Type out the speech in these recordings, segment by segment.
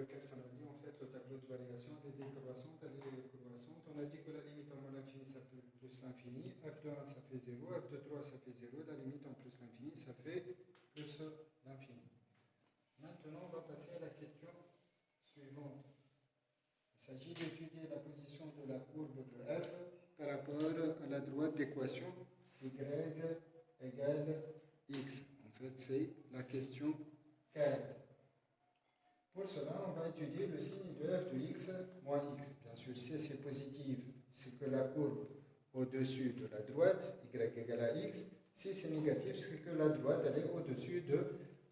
qu'est-ce qu'on a dit en fait? Le tableau de variation, elle est décroissante, elle est décroissante. On a dit que la limite en moins l'infini, ça fait plus l'infini. F de 1, ça fait 0. F de 3, ça fait 0. La limite en plus l'infini, ça fait plus l'infini. Maintenant, on va passer à la question suivante. Il s'agit d'étudier la position de la courbe de f par rapport à la droite d'équation y égale x. En fait, c'est la question 4. Pour cela, on va étudier le signe de f de x moins x. Bien sûr, si c'est positif, c'est que la courbe au-dessus de la droite, y égale à x. Si c'est négatif, c'est que la droite, elle est au-dessus de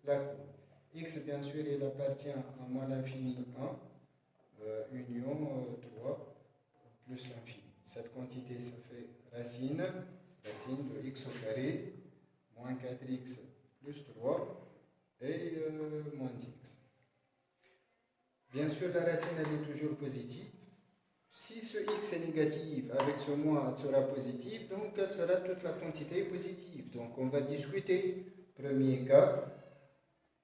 la courbe. X, bien sûr, il appartient à moins l'infini 1, union 3 plus l'infini. Cette quantité, ça fait racine de x au carré, moins 4x plus 3 et moins x. Bien sûr, la racine, elle est toujours positive. Si ce x est négatif, avec ce moins, elle sera positive, donc elle sera toute la quantité positive. Donc on va discuter, premier cas,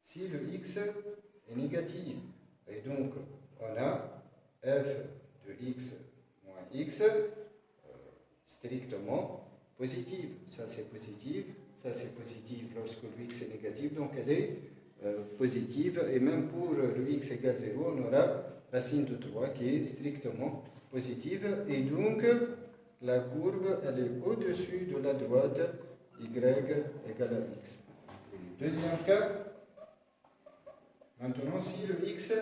si le x est négatif. Et donc, on a f de x moins x strictement positive. Ça c'est positif, ça c'est positif lorsque le x est négatif, donc elle est positive. Et même pour le x égale 0, on aura racine de 3 qui est strictement positive. Et donc, la courbe, elle est au-dessus de la droite y égale à x. Et deuxième cas, maintenant, si le x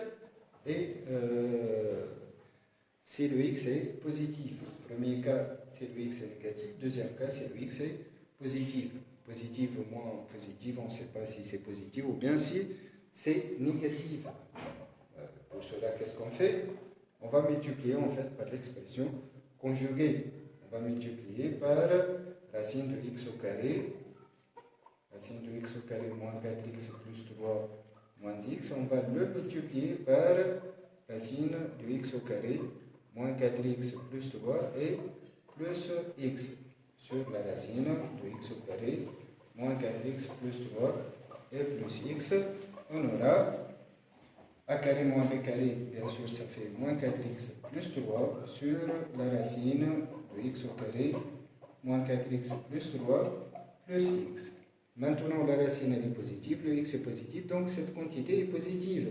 est positif. Premier cas, si le x est négatif. Deuxième cas, si le x est positif. Positif ou moins positif, on ne sait pas si c'est positif ou bien si c'est négatif. Pour cela, qu'est-ce qu'on fait? On va multiplier en fait par l'expression conjuguée. On va multiplier par racine de x au carré. Racine de x au carré moins 4x plus 3 moins x. On va le multiplier par racine de x au carré moins 4x plus 3 et plus x. Sur la racine de x au carré moins 4x plus 3 et plus x, on aura a carré moins b carré, bien sûr ça fait moins 4x plus 3 sur la racine de x au carré moins 4x plus 3 plus x. Maintenant la racine elle est positive, le x est positif, donc cette quantité est positive.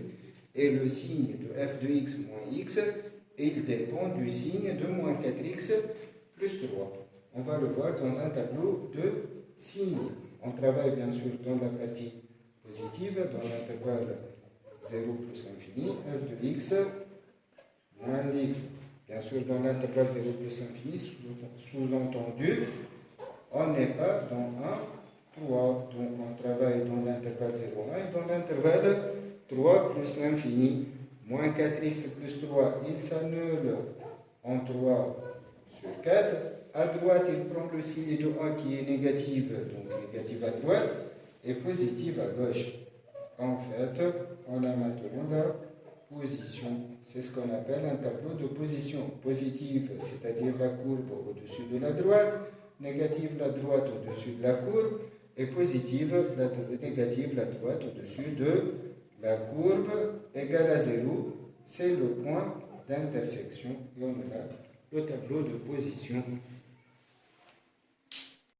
Et le signe de f de x moins x, il dépend du signe de moins 4x plus 3. On va le voir dans un tableau de signes. On travaille bien sûr dans la partie positive, dans l'intervalle 0 plus l'infini, f de x moins x. Bien sûr, dans l'intervalle 0 plus l'infini, sous-entendu, on n'est pas dans 1, 3. Donc on travaille dans l'intervalle 0, 1 et dans l'intervalle 3 plus l'infini. Moins 4x plus 3, il s'annule en 3 sur 4. À droite, il prend le signe de A qui est négatif, donc négatif à droite, et positif à gauche. En fait, on a maintenant la position. C'est ce qu'on appelle un tableau de position. Positive, c'est-à-dire la courbe au-dessus de la droite, négative, la droite au-dessus de la courbe, et positive, négative, la droite au-dessus de la courbe égale à 0. C'est le point d'intersection et on a le tableau de position